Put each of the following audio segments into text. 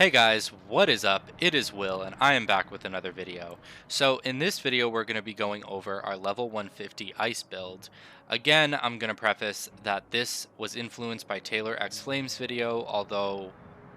Hey guys, what is up? It is Will and I am back with another video. So in this video we're going to be going over our level 150 ice build. Again, I'm going to preface that this was influenced by Taylor X Flames video, although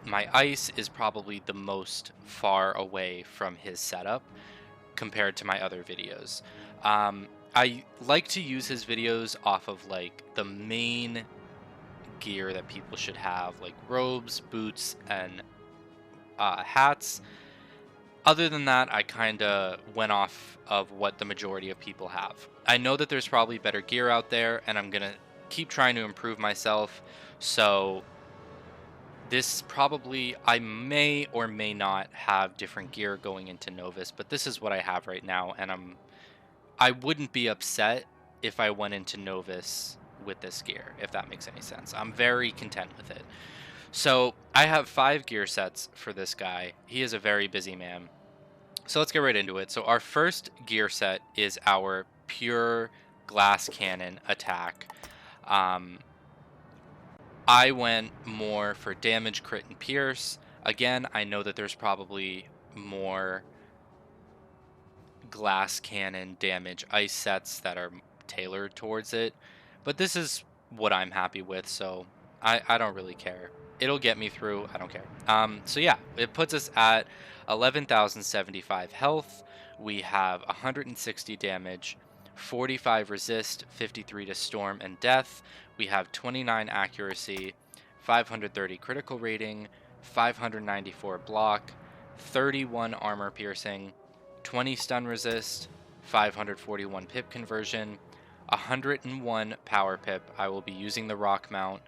my ice is probably the most far away from his setup compared to my other videos. I like to use his videos off of like the main gear that people should have, like robes, boots, and hats. Other than that, I kind of went off of what the majority of people have. I know that there's probably better gear out there, and I'm going to keep trying to improve myself. So, this probably, I may or may not have different gear going into Novus, but this is what I have right now, and I wouldn't be upset if I went into Novus with this gear, if that makes any sense. I'm very content with it. So I have 5 gear sets for this guy. He is a very busy man. So let's get right into it. So our first gear set is our pure glass cannon attack. Um, I went more for damage, crit, and pierce. Again, I know that there's probably more glass cannon damage ice sets that are tailored towards it, but this is what I'm happy with, so I don't really care. It'll get me through. I don't care. So yeah, it puts us at 11,075 health. We have 160 damage, 45 resist, 53 to storm and death. We have 29 accuracy, 530 critical rating, 594 block, 31 armor piercing, 20 stun resist, 541 pip conversion, 101 power pip. I will be using the rock mount,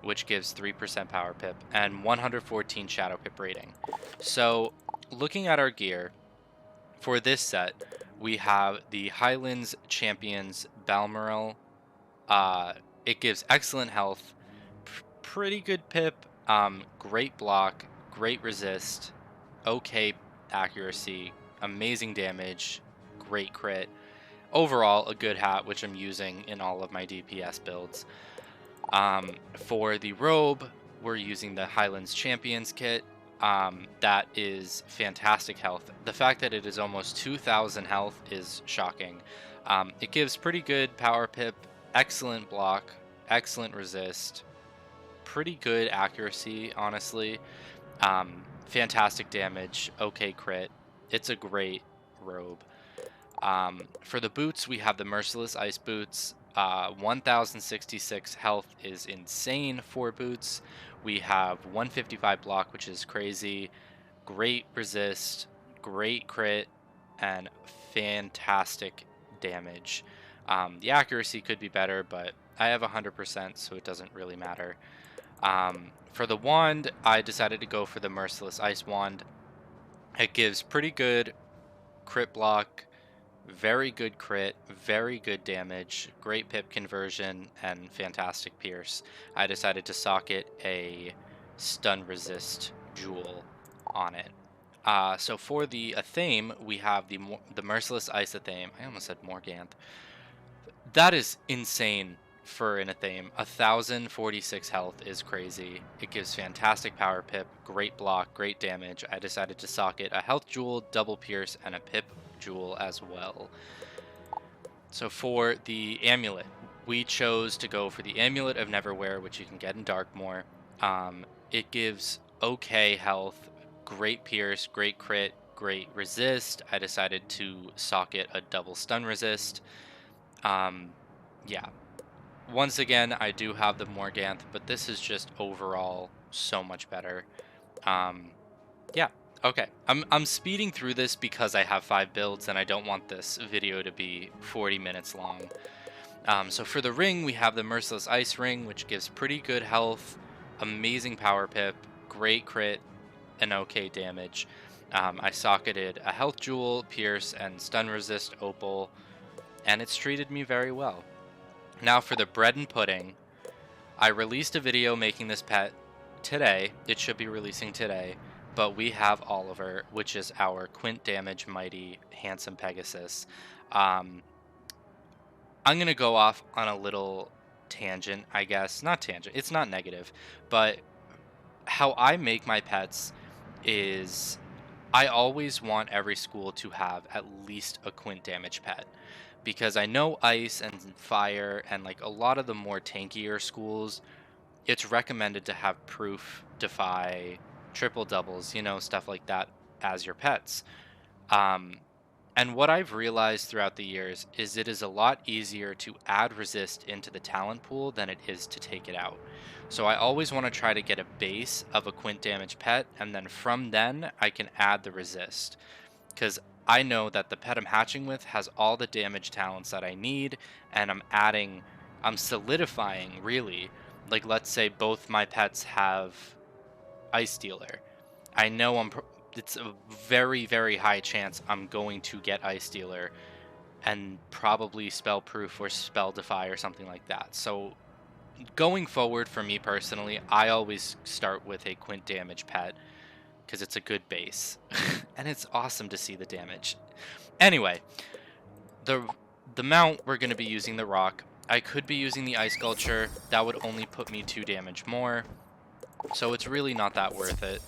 which gives 3% power pip, and 114 shadow pip rating. So looking at our gear for this set, we have the Highlands Champions Balmoral. It gives excellent health, pretty good pip, great block, great resist, okay accuracy, amazing damage, great crit. Overall, a good hat, which I'm using in all of my DPS builds. For the robe, we're using the Highlands Champions kit. That is fantastic health. The fact that it is almost 2,000 health is shocking. It gives pretty good power pip, excellent block, excellent resist, pretty good accuracy, honestly. Fantastic damage, okay crit. It's a great robe. For the boots, we have the Merciless Ice Boots. 1066 health is insane for boots. We have 155 block, which is crazy. Great resist, great crit, and fantastic damage. The accuracy could be better, but I have 100%, so it doesn't really matter. For the wand, I decided to go for the Merciless Ice Wand. It gives pretty good crit block, very good crit, very good damage, great pip conversion, and fantastic pierce. I decided to socket a stun resist jewel on it. So for the Athame, we have the Merciless Ice Athame. I almost said Morganth. That is insane for an Athame. 1,046 health is crazy. It gives fantastic power pip, great block, great damage. I decided to socket a health jewel, double pierce, and a pip jewel as well. So for the amulet, we chose to go for the Amulet of Neverwhere, which you can get in Darkmoor. It gives okay health, great pierce, great crit, great resist. I decided to socket a double stun resist. Yeah. Once again, I do have the Morganth, but this is just overall so much better. Yeah. Okay, I'm speeding through this because I have 5 builds and I don't want this video to be 40 minutes long. So for the ring, we have the Merciless Ice Ring, which gives pretty good health, amazing power pip, great crit, and okay damage. I socketed a health jewel, pierce, and stun resist opal, and it's treated me very well. Now for the bread and pudding, I released a video making this pet today. It should be releasing today. But we have Oliver, which is our quint damage mighty handsome Pegasus. I'm going to go off on a little tangent, I guess. Not tangent, it's not negative. But how I make my pets is I always want every school to have at least a quint damage pet because I know ice and fire and like a lot of the more tankier schools, it's recommended to have proof, defy, triple doubles, stuff like that as your pets. Um, and what I've realized throughout the years is it is a lot easier to add resist into the talent pool than it is to take it out. So I always want to try to get a base of a quint damage pet, and then from then I can add the resist. Because I know that the pet I'm hatching with has all the damage talents that I need, and I'm solidifying really. Like, let's say both my pets have Ice Dealer. I know it's a very, very high chance I'm going to get Ice Dealer and probably Spell Proof or Spell Defy or something like that. So going forward for me personally, I always start with a Quint damage pet because it's a good base. And it's awesome to see the damage. Anyway, the the mount we're going to be using the rock. I could be using the ice sculpture. That would only put me 2 damage more. So it's really not that worth it.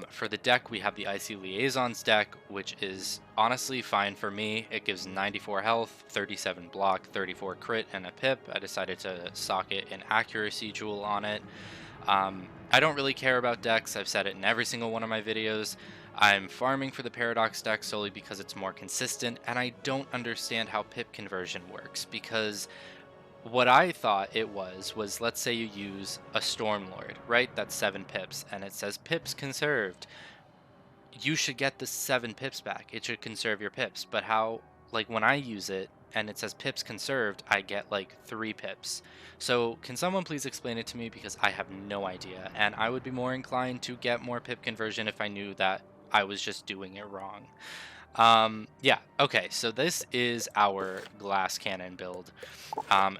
For the deck, we have the Icy Liaisons deck, which is honestly fine for me. It gives 94 health, 37 block, 34 crit, and a pip. I decided to socket an accuracy jewel on it. I don't really care about decks. I've said it in every single one of my videos. I'm farming for the Paradox deck solely because it's more consistent, and I don't understand how pip conversion works because what I thought it was let's say you use a Stormlord, right? That's 7 pips, and it says pips conserved. You should get the 7 pips back. It should conserve your pips. But how, like when I use it and it says pips conserved, I get like 3 pips. So can someone please explain it to me because I have no idea, and I would be more inclined to get more pip conversion if I knew that I was just doing it wrong. Yeah, okay, so this is our glass cannon build.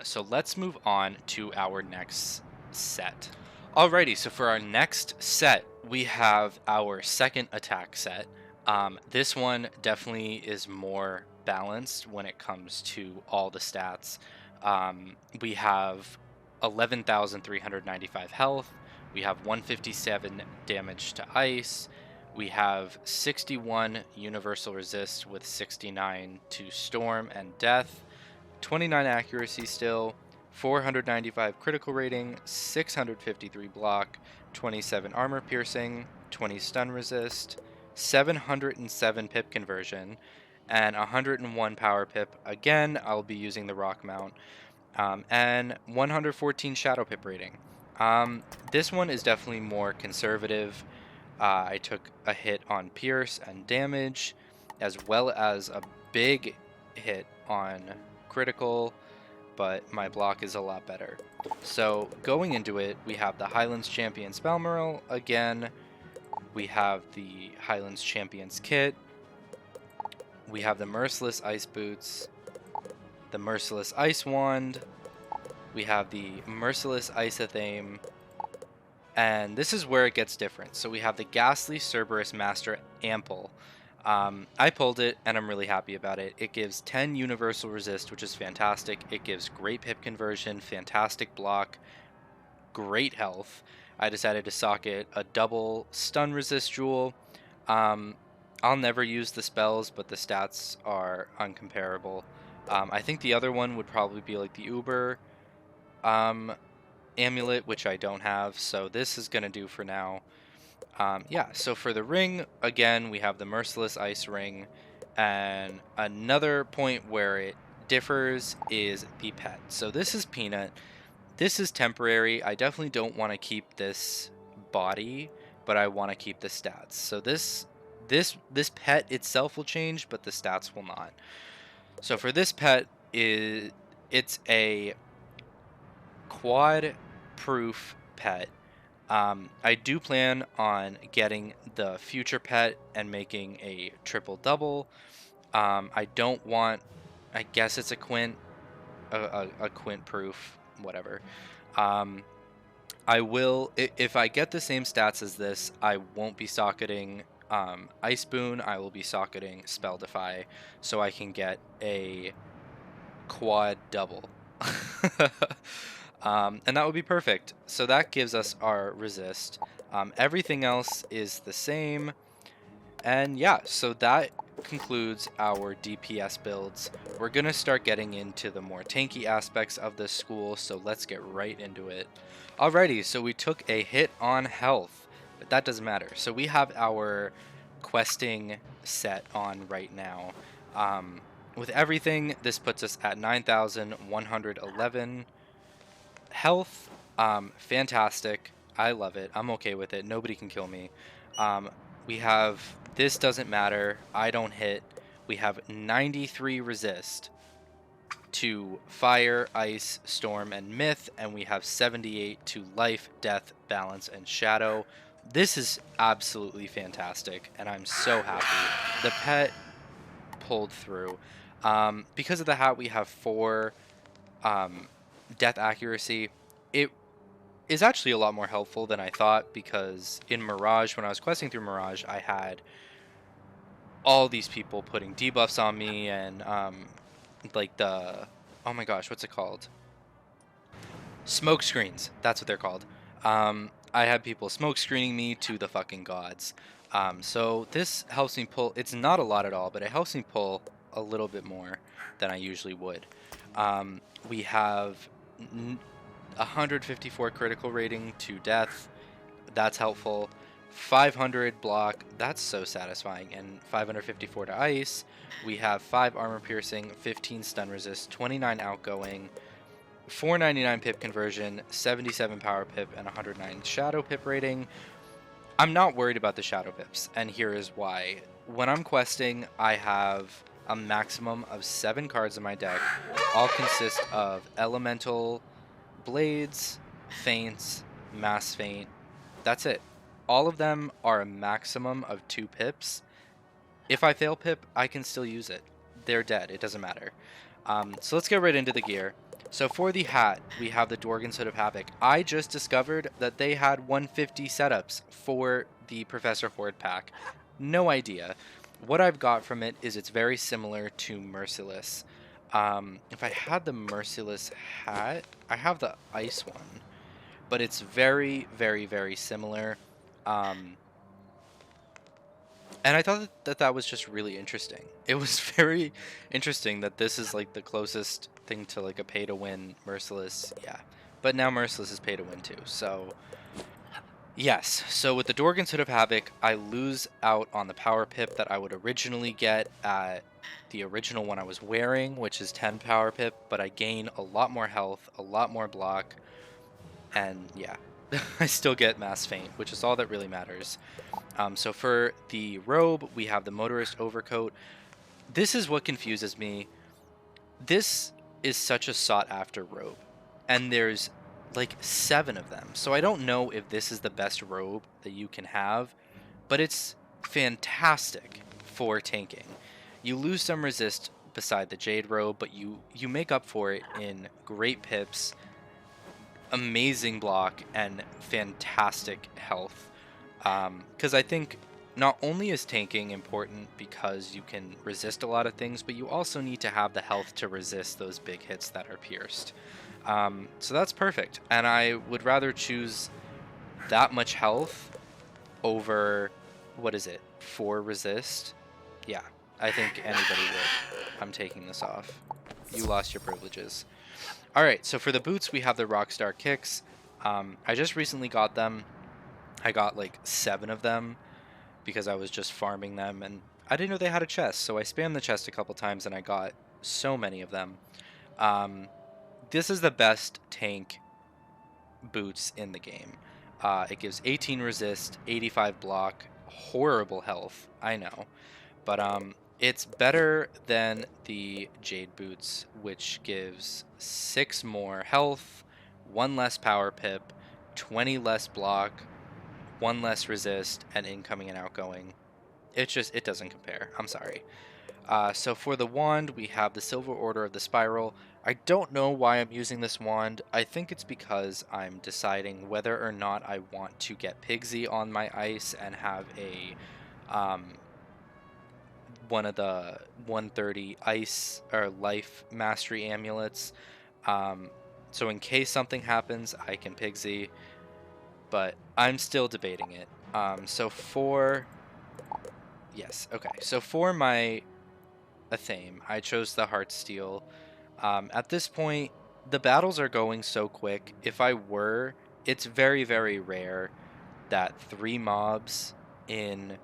So let's move on to our next set. Alrighty, so for our next set, we have our second attack set. This one definitely is more balanced when it comes to all the stats. We have 11,395 health. We have 157 damage to ice. We have 61 universal resist with 69 to storm and death. 29 accuracy still, 495 critical rating, 653 block, 27 armor piercing, 20 stun resist, 707 pip conversion, and 101 power pip. Again, I'll be using the rock mount, and 114 shadow pip rating. This one is definitely more conservative. I took a hit on pierce and damage, as well as a big hit on critical, but my block is a lot better. So going into it, we have the Highlands Champions Balmoral again. We have the Highlands Champions Kit. We have the Merciless Ice Boots, the Merciless Ice Wand. We have the Merciless Isothame. And this is where it gets different. So we have the Ghastly Cerberus Master Ample. I pulled it, and I'm really happy about it. It gives 10 universal resist, which is fantastic. It gives great pip conversion, fantastic block, great health. I decided to socket a double stun resist jewel. I'll never use the spells, but the stats are uncomparable. I think the other one would probably be like the Uber amulet, which I don't have, so this is going to do for now. Yeah, so for the ring, again, we have the Merciless Ice Ring, and another point where it differs is the pet. So this is Peanut. This is temporary. I definitely don't want to keep this body, but I want to keep the stats. So this pet itself will change, but the stats will not. So for this pet, it's a quad proof pet. I do plan on getting the future pet and making a triple double. I don't want, I guess it's a quint, a quint proof, whatever. I will, if I get the same stats as this, I won't be socketing Ice Boon. I will be socketing Spell Defy, so I can get a quad double. And that would be perfect. So that gives us our resist. Everything else is the same. And yeah, so that concludes our DPS builds. We're going to start getting into the more tanky aspects of this school, so let's get right into it. Alrighty, so we took a hit on health, but that doesn't matter. So we have our questing set on right now. With everything, this puts us at 9,111 health. Fantastic. I love it. I'm okay with it. Nobody can kill me. We have, this doesn't matter. I don't hit. We have 93 resist to fire, ice, storm, and myth, and we have 78 to life, death, balance, and shadow. This is absolutely fantastic, and I'm so happy. The pet pulled through. Because of the hat, we have 4 death accuracy. It is actually a lot more helpful than I thought, because in Mirage, when I was questing through Mirage, I had all these people putting debuffs on me, and like the, oh my gosh, what's it called? Smoke screens. That's what they're called. I had people smoke screening me to the fucking gods. So this helps me pull. It's not a lot at all, but it helps me pull a little bit more than I usually would. We have 154 critical rating to death. That's helpful. 500 block. That's so satisfying. And 554 to ice. We have 5 armor piercing, 15 stun resist, 29 outgoing, 499 pip conversion, 77 power pip, and 109 shadow pip rating. I'm not worried about the shadow pips, and here is why. When I'm questing, I have a maximum of 7 cards in my deck. All consist of elemental blades, feints, mass feint. That's it. All of them are a maximum of 2 pips. If I fail pip, I can still use it. They're dead. It doesn't matter. So let's get right into the gear. So for the hat, we have the Dworgen's Hood of Havoc. I just discovered that they had 150 setups for the Professor Horde pack. No idea. What I've got from it is it's very similar to Merciless. If I had the Merciless hat, I have the ice one, but it's very, very, very similar. And I thought that was just really interesting. It was very interesting that this is like the closest thing to like a pay to win Merciless. Yeah. But now Merciless is pay to win too. So yes. So with the Dworgen's Hood of Havoc, I lose out on the power pip that I would originally get at the original one I was wearing, which is 10 power pip, but I gain a lot more health, a lot more block, and yeah. I still get mass feint, which is all that really matters. So for the robe, we have the motorist overcoat. This is what confuses me. This is such a sought after robe, and there's like 7 of them. So I don't know if this is the best robe that you can have, but it's fantastic for tanking. You lose some resist beside the jade robe, but you make up for it in great pips, amazing block, and fantastic health. Because I think not only is tanking important because you can resist a lot of things, but you also need to have the health to resist those big hits that are pierced. So that's perfect, and I would rather choose that much health over, what is it, 4 resist? Yeah, I think anybody would. I'm taking this off. You lost your privileges. Alright, so for the boots, we have the Rockstar Kicks. I just recently got them. I got like 7 of them because I was just farming them, and I didn't know they had a chest, so I spammed the chest a couple times and I got so many of them. This is the best tank boots in the game. It gives 18 resist, 85 block, horrible health, I know, but it's better than the Jade boots, which gives 6 more health, 1 less power pip, 20 less block, 1 less resist, and incoming and outgoing. It doesn't compare. I'm sorry. So for the wand, we have the Silver Order of the Spiral. I don't know why I'm using this wand. I think it's because I'm deciding whether or not I want to get Pigsy on my ice and have a one of the 130 ice or life mastery amulets. So in case something happens, I can Pigsy. but I'm still debating it. So for yes, okay. So for my Athame, I chose the Heartsteel. At this point, the battles are going so quick. If I were, it's very, very rare that 3 mobs in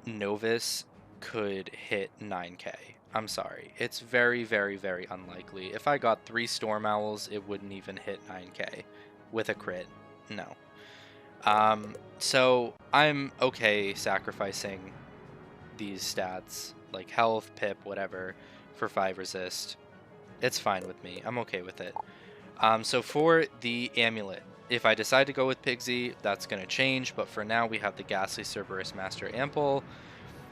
Novus could hit 9k. I'm sorry. It's very, very, very unlikely. If I got 3 Storm Owls, it wouldn't even hit 9k with a crit. No. So I'm okay sacrificing these stats, like health, pip, whatever, for 5 resist. It's fine with me. I'm okay with it. So for the amulet, if I decide to go with Pigsy, that's going to change, but for now we have the Ghastly Cerberus Master Ample.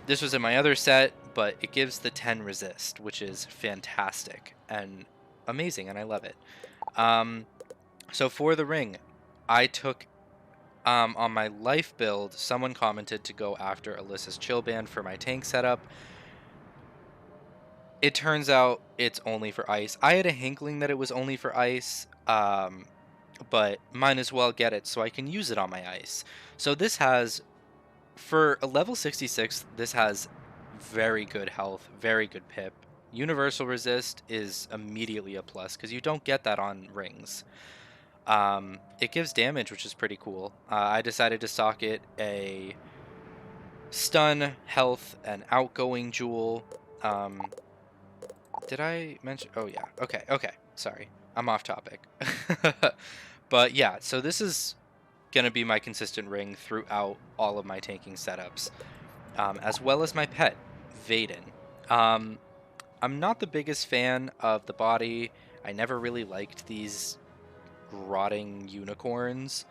This was in my other set, but it gives the 10 resist, which is fantastic and amazing, and I love it. So for the ring, I took, on my life build, someone commented to go after Alyssa's Chillband for my tank setup. It turns out it's only for ice. I had a hinkling that it was only for ice, but might as well get it so I can use it on my ice. So this has, for a level 66, this has very good health, very good pip. Universal resist is immediately a plus because you don't get that on rings. It gives damage, which is pretty cool. I decided to socket a stun, health, and outgoing jewel. Did I mention? Oh, yeah. Okay. Sorry. I'm off topic. But yeah, so this is going to be my consistent ring throughout all of my tanking setups, as well as my pet, Vaden. I'm not the biggest fan of the body. I never really liked these rotting unicorns,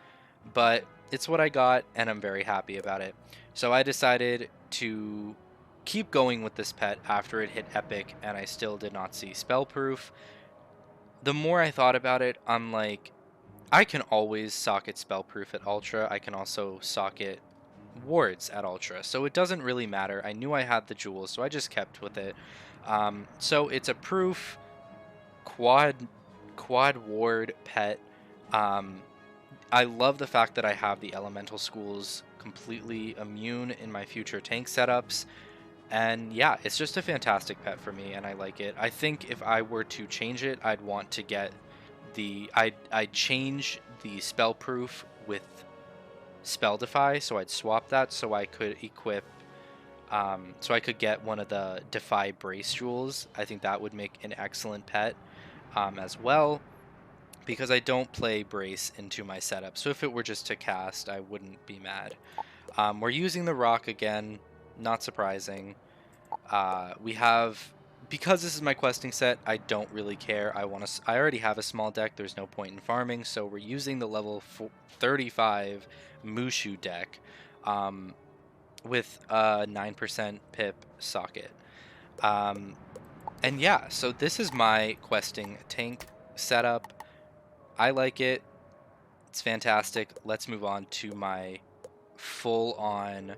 but it's what I got, and I'm very happy about it. So I decided to keep going with this pet after it hit epic, and I still did not see spellproof. The more I thought about it, I'm like, I can always socket spellproof at ultra. I can also socket wards at ultra, so it doesn't really matter. I knew I had the jewels, so I just kept with it. So it's a proof quad ward pet. I love the fact that I have the elemental schools completely immune in my future tank setups. And yeah, it's just a fantastic pet for me, and I like it. I think if I were to change it, I'd want to get I'd change the spell proof with spell defy, so I'd swap that so I could equip, so I could get one of the defy brace jewels. I think that would make an excellent pet, as well, because I don't play brace into my setup. So if it were just to cast, I wouldn't be mad. We're using the rock again, not surprising. We have, because this is my questing set, I don't really care. I already have a small deck. There's no point in farming, so we're using the level 35 Mushu deck, with a 9% pip socket. And yeah, so this is my questing tank setup. I like it. It's fantastic. Let's move on to my full-on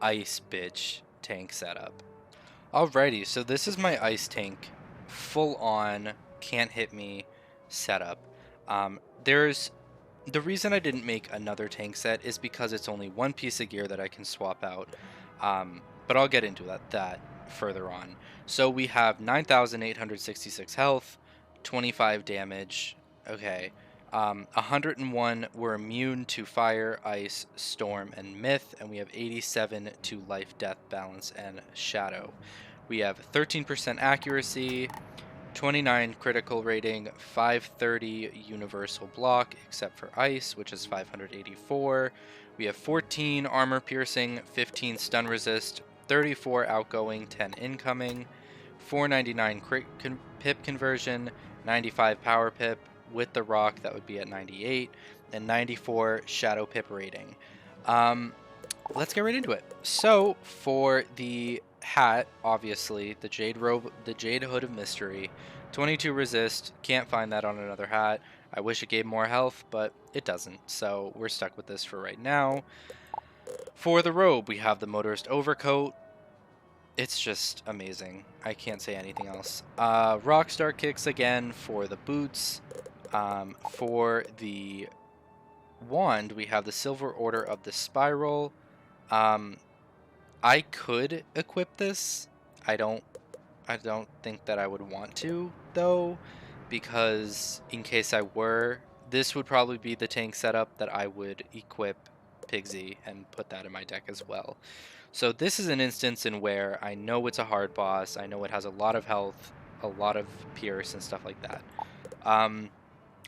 ice bitch tank setup. Alrighty, so this is my ice tank, full-on, can't hit me setup. There's the reason I didn't make another tank set is because it's only one piece of gear that I can swap out. But I'll get into that further on. So we have 9,866 health, 25 damage. Okay. 101 were immune to fire, ice, storm, and myth, and we have 87 to life, death, balance, and shadow. We have 13% accuracy, 29 critical rating, 530 universal block, except for ice, which is 584. We have 14 armor piercing, 15 stun resist, 34 outgoing, 10 incoming, 499 pip conversion, 95 power pip. With the rock, that would be at 98, and 94 shadow pip rating. Let's get right into it. So for the hat, obviously, the jade robe, the jade hood of mystery, 22 resist, can't find that on another hat. I wish it gave more health, but it doesn't, so we're stuck with this for right now. For the robe, we have the motorist overcoat. It's just amazing. I can't say anything else. Rockstar kicks again for the boots. For the wand, we have the Silver Order of the Spiral. Um, I could equip this. I don't I don't think that I would want to, though, because in case I were, this would probably be the tank setup that I would equip Pigsy and put that in my deck as well. So this is an instance in where I know it's a hard boss, I know it has a lot of health, a lot of pierce and stuff like that. Um,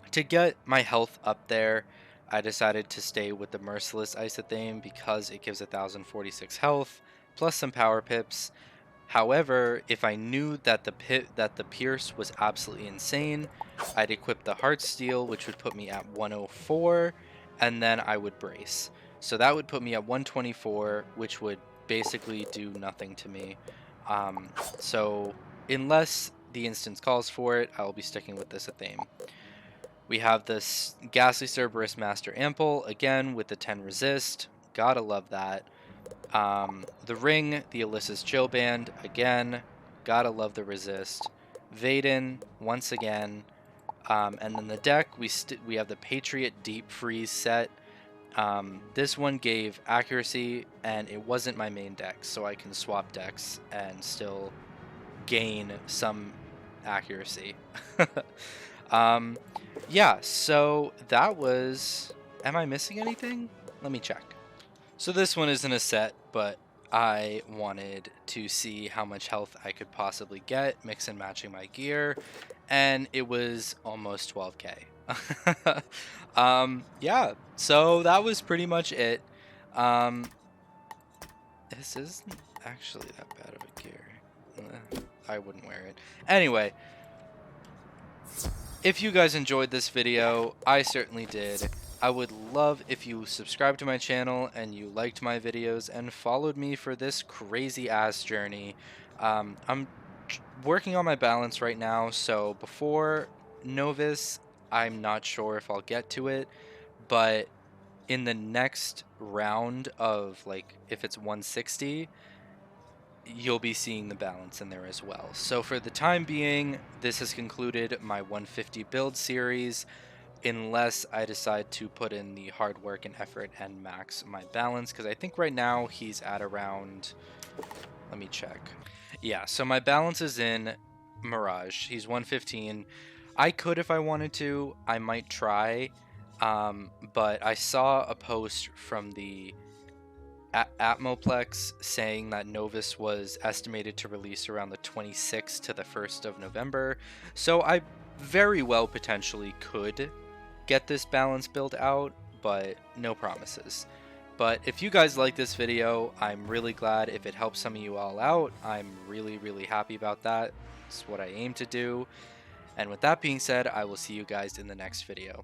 to get my health up there, I decided to stay with the Merciless Isothane because it gives 1046 health, plus some power pips. However, if I knew that the Pierce was absolutely insane, I'd equip the Heartsteel, which would put me at 104, and then I would brace. So that would put me at 124, which would basically do nothing to me. So unless the instance calls for it, I will be sticking with this theme. We have this Ghastly Cerberus Master Ample, again with the 10 resist. Gotta love that. The Ring, the Alyssa's Chill Band, again, gotta love the resist. Vaden, once again. And then the deck, we have the Patriot Deep Freeze set. This one gave accuracy, and it wasn't my main deck, so I can swap decks and still gain some accuracy. Yeah, so that was... Am I missing anything? Let me check. So this one isn't a set, but I wanted to see how much health I could possibly get, mix and matching my gear, and it was almost 12k. Yeah, so that was pretty much it. This isn't actually that bad of a gear. I wouldn't wear it. Anyway, if you guys enjoyed this video, I certainly did. I would love if you subscribed to my channel and you liked my videos and followed me for this crazy ass journey. I'm working on my balance right now, so before Novus, I'm not sure if I'll get to it, but in the next round of, like, if it's 160, you'll be seeing the balance in there as well. So for the time being, this has concluded my 150 build series, unless I decide to put in the hard work and effort and max my balance, because I think right now he's at around, let me check. Yeah, so my balance is in Mirage. He's 115. I could, if I wanted to, I might try, but I saw a post from the Atmoplex saying that Novus was estimated to release around the 26th to the 1st of November, so I very well potentially could get this balance build out, but no promises. But if you guys like this video, I'm really glad. If it helps some of you all out, I'm really happy about that. It's what I aim to do. And with that being said, I will see you guys in the next video.